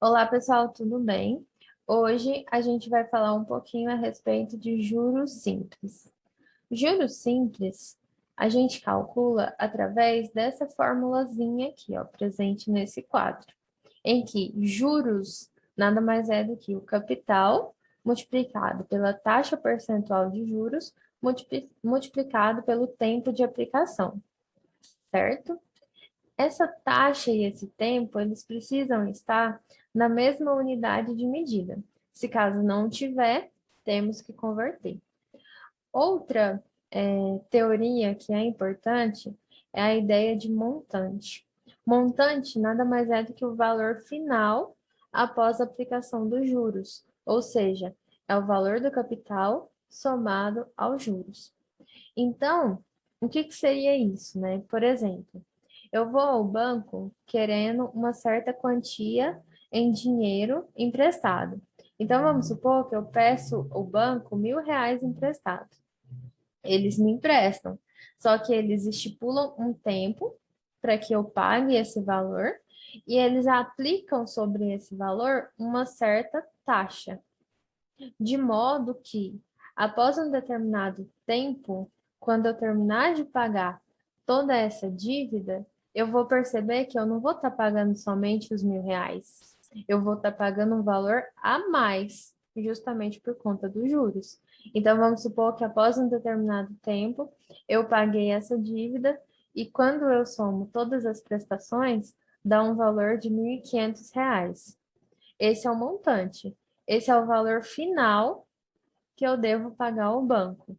Olá, pessoal, tudo bem? Hoje a gente vai falar um pouquinho a respeito de juros simples. Juros simples a gente calcula através dessa formulazinha aqui, ó, presente nesse quadro, em que juros nada mais é do que o capital multiplicado pela taxa percentual de juros multiplicado pelo tempo de aplicação, certo? Essa taxa e esse tempo, eles precisam estar na mesma unidade de medida. Se caso não tiver, temos que converter. Outra teoria que é importante é a ideia de montante. Montante nada mais é do que o valor final após a aplicação dos juros, ou seja, é o valor do capital somado aos juros. Então, o que que seria isso, né? Por exemplo, eu vou ao banco querendo uma certa quantia em dinheiro emprestado. Então, vamos supor que eu peço ao banco R$ 1.000 emprestado. Eles me emprestam, só que eles estipulam um tempo para que eu pague esse valor e eles aplicam sobre esse valor uma certa taxa, de modo que, após um determinado tempo, quando eu terminar de pagar toda essa dívida, eu vou perceber que eu não vou estar pagando somente os R$ 1.000, eu vou estar pagando um valor a mais, justamente por conta dos juros. Então, vamos supor que após um determinado tempo, eu paguei essa dívida e quando eu somo todas as prestações, dá um valor de R$ 1.500. Esse é o montante. Esse é o valor final que eu devo pagar ao banco.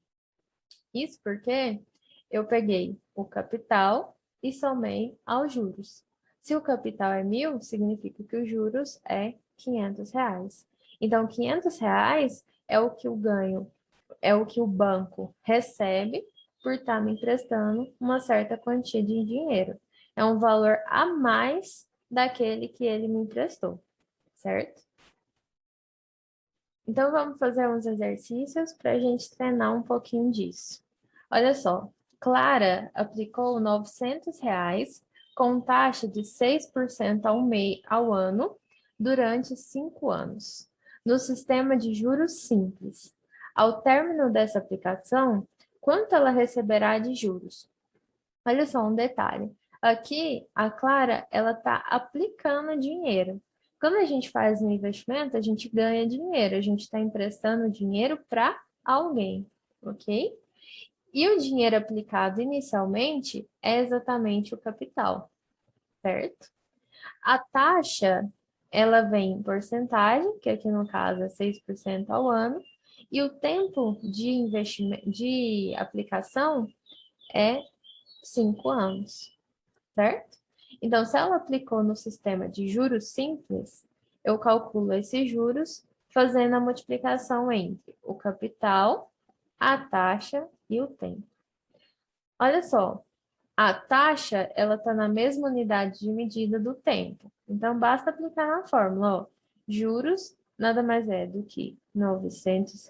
Isso porque eu peguei o capital e somei aos juros. Se o capital é 1.000, significa que os juros é R$ 500. Então, R$ 500 é o que eu ganho, é o que o banco recebe por estar me emprestando uma certa quantia de dinheiro. É um valor a mais daquele que ele me emprestou, certo? Então, vamos fazer uns exercícios para a gente treinar um pouquinho disso. Olha só, Clara aplicou R$ 900 com taxa de 6% ao ano durante 5 anos, no sistema de juros simples. Ao término dessa aplicação, quanto ela receberá de juros? Olha só um detalhe. Aqui, a Clara, ela está aplicando dinheiro. Quando a gente faz um investimento, a gente ganha dinheiro. A gente está emprestando dinheiro para alguém, ok? E o dinheiro aplicado inicialmente é exatamente o capital, certo? A taxa, ela vem em porcentagem, que aqui no caso é 6% ao ano, e o tempo de investimento, de aplicação é 5 anos, certo? Então, se ela aplicou no sistema de juros simples, eu calculo esses juros fazendo a multiplicação entre o capital, a taxa e o tempo. Olha só, a taxa, ela está na mesma unidade de medida do tempo. Então, basta aplicar na fórmula, ó. Juros nada mais é do que R$ 900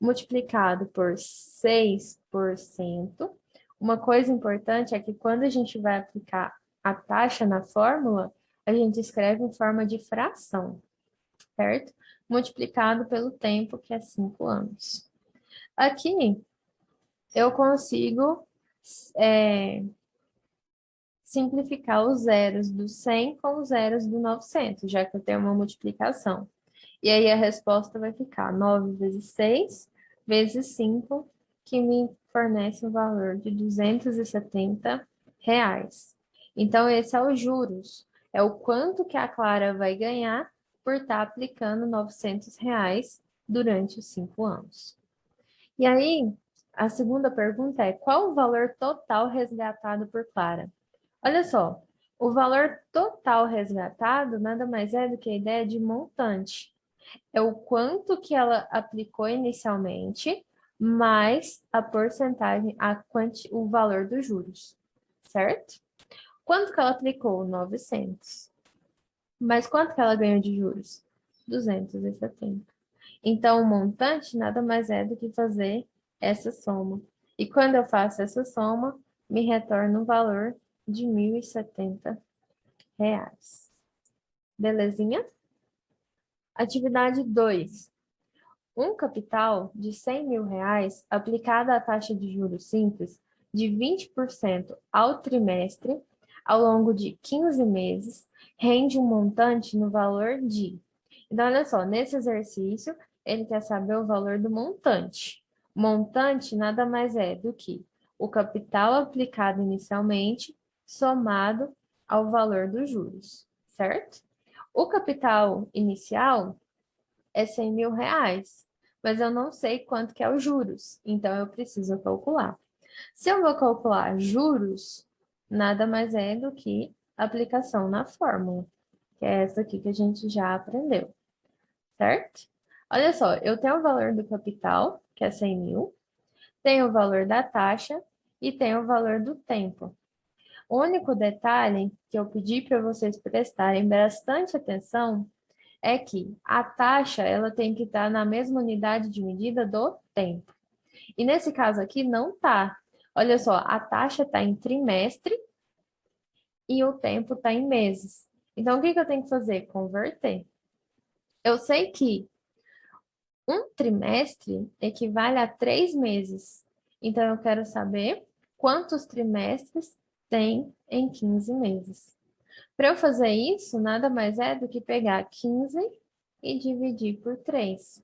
multiplicado por 6%. Uma coisa importante é que quando a gente vai aplicar a taxa na fórmula, a gente escreve em forma de fração, certo? Multiplicado pelo tempo, que é 5 anos. Aqui, eu consigo é, simplificar os zeros do 100 com os zeros do 900, já que eu tenho uma multiplicação. E aí a resposta vai ficar 9 vezes 6 vezes 5, que me fornece um valor de R$ 270. Então, esse é os juros. É o quanto que a Clara vai ganhar por estar aplicando R$ 900 durante os 5 anos. E aí, a segunda pergunta é: qual o valor total resgatado por Clara? Olha só, o valor total resgatado nada mais é do que a ideia de montante. É o quanto que ela aplicou inicialmente, mais a porcentagem, o valor dos juros, certo? Quanto que ela aplicou? 900. Mas quanto que ela ganhou de juros? 270. Então, o montante nada mais é do que fazer essa soma. E quando eu faço essa soma, me retorna um valor de R$ 1.070. Belezinha? Atividade 2. Um capital de R$ 100.000 aplicado à taxa de juros simples de 20% ao trimestre ao longo de 15 meses rende um montante no valor de... Então, olha só, nesse exercício, ele quer saber o valor do montante. Montante nada mais é do que o capital aplicado inicialmente somado ao valor dos juros, certo? O capital inicial é R$ 100.000, mas eu não sei quanto que é os juros, então eu preciso calcular. Se eu vou calcular juros, nada mais é do que aplicação na fórmula, que é essa aqui que a gente já aprendeu, certo? Olha só, eu tenho o valor do capital, que é 100 mil, tenho o valor da taxa e tenho o valor do tempo. O único detalhe que eu pedi para vocês prestarem bastante atenção é que a taxa ela tem que estar na mesma unidade de medida do tempo. E nesse caso aqui não está. Olha só, a taxa está em trimestre e o tempo está em meses. Então, o que eu tenho que fazer? Converter. Eu sei que um trimestre equivale a 3 meses. Então, eu quero saber quantos trimestres tem em 15 meses. Para eu fazer isso, nada mais é do que pegar 15 e dividir por 3.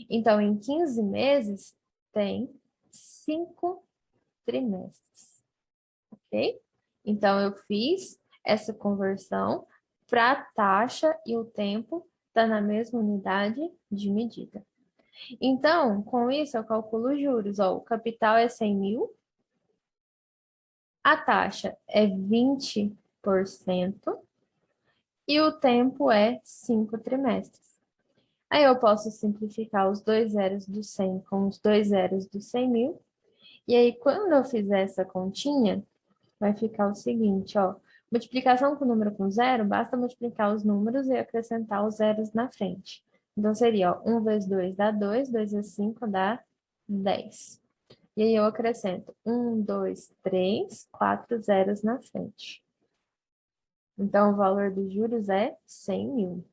Então, em 15 meses, tem 5 trimestres, ok? Então, eu fiz essa conversão para a taxa e o tempo está na mesma unidade de medida. Então, com isso, eu calculo os juros. Ó, o capital é 100 mil, a taxa é 20% e o tempo é 5 trimestres. Aí eu posso simplificar os dois zeros do 100 com os dois zeros do 100 mil. E aí, quando eu fizer essa continha, vai ficar o seguinte, ó. Multiplicação com número com zero, basta multiplicar os números e acrescentar os zeros na frente. Então, seria, ó, 1 vezes 2 dá 2, 2 vezes 5 dá 10. E aí eu acrescento 1, 2, 3, 4 zeros na frente. Então, o valor dos juros é 100 mil.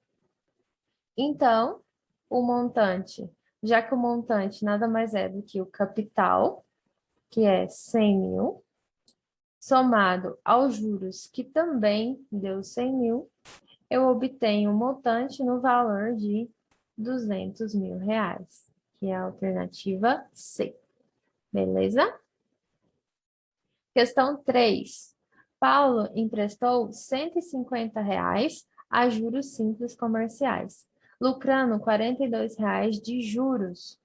Então, o montante, já que o montante nada mais é do que o capital, que é 100 mil, somado aos juros, que também deu 100 mil, eu obtenho um montante no valor de R$ 200.000, que é a alternativa C. Beleza? Questão 3. Paulo emprestou R$ 150 a juros simples comerciais, lucrando R$ 42 de juros.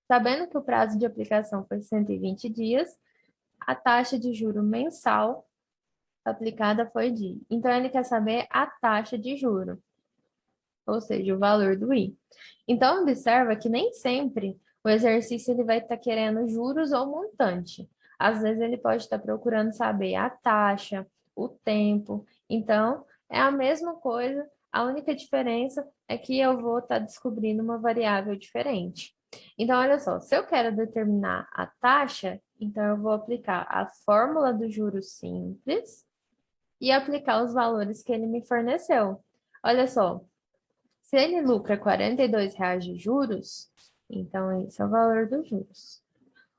Sabendo que o prazo de aplicação foi 120 dias, a taxa de juro mensal aplicada foi de. Então, ele quer saber a taxa de juro, ou seja, o valor do I. Então, observa que nem sempre o exercício ele vai estar querendo juros ou montante. Às vezes, ele pode estar procurando saber a taxa, o tempo. Então, é a mesma coisa, a única diferença é que eu vou estar descobrindo uma variável diferente. Então, olha só, se eu quero determinar a taxa, então eu vou aplicar a fórmula do juros simples e aplicar os valores que ele me forneceu. Olha só, se ele lucra R$ 42 de juros, então esse é o valor dos juros.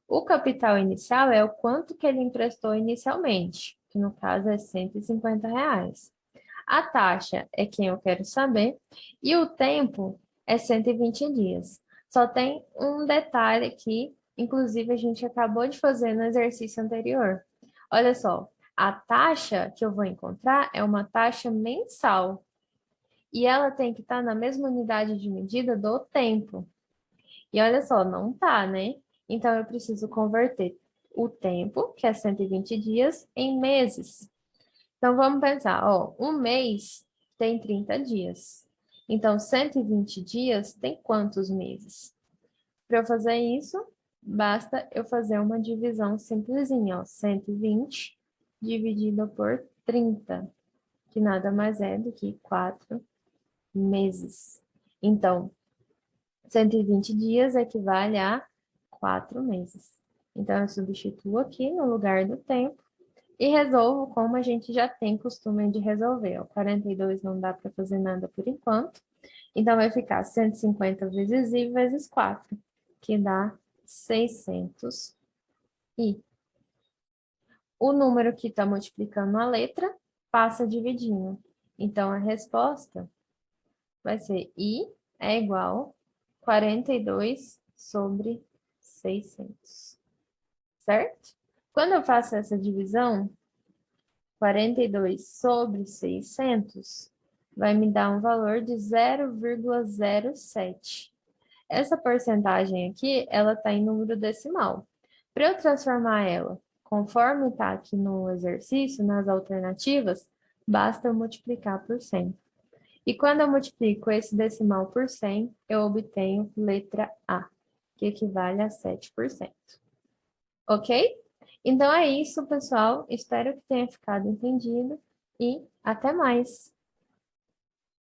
O capital inicial é o quanto que ele emprestou inicialmente, que no caso é R$ 150. A taxa é quem eu quero saber e o tempo é 120 dias. Só tem um detalhe aqui, inclusive a gente acabou de fazer no exercício anterior. Olha só, a taxa que eu vou encontrar é uma taxa mensal e ela tem que estar na mesma unidade de medida do tempo. E olha só, não tá, né? Então eu preciso converter o tempo, que é 120 dias, em meses. Então vamos pensar, ó, um mês tem 30 dias. Então 120 dias tem quantos meses? Para eu fazer isso, basta eu fazer uma divisão simplesinha, ó, 120 dividido por 30, que nada mais é do que 4 meses. Então, 120 dias equivale a 4 meses. Então, eu substituo aqui no lugar do tempo E resolvo como a gente já tem costume de resolver. O 42 não dá para fazer nada por enquanto. Então, vai ficar 150 vezes I vezes 4, que dá 600 I. O número que está multiplicando a letra passa dividindo. Então, a resposta vai ser I é igual a 42 sobre 600. Certo? Quando eu faço essa divisão, 42 sobre 600 vai me dar um valor de 0,07. Essa porcentagem aqui, ela está em número decimal. Para eu transformar ela, conforme está aqui no exercício, nas alternativas, basta eu multiplicar por 100. E quando eu multiplico esse decimal por 100, eu obtenho letra A, que equivale a 7%. Ok? Então é isso, pessoal. Espero que tenha ficado entendido e até mais!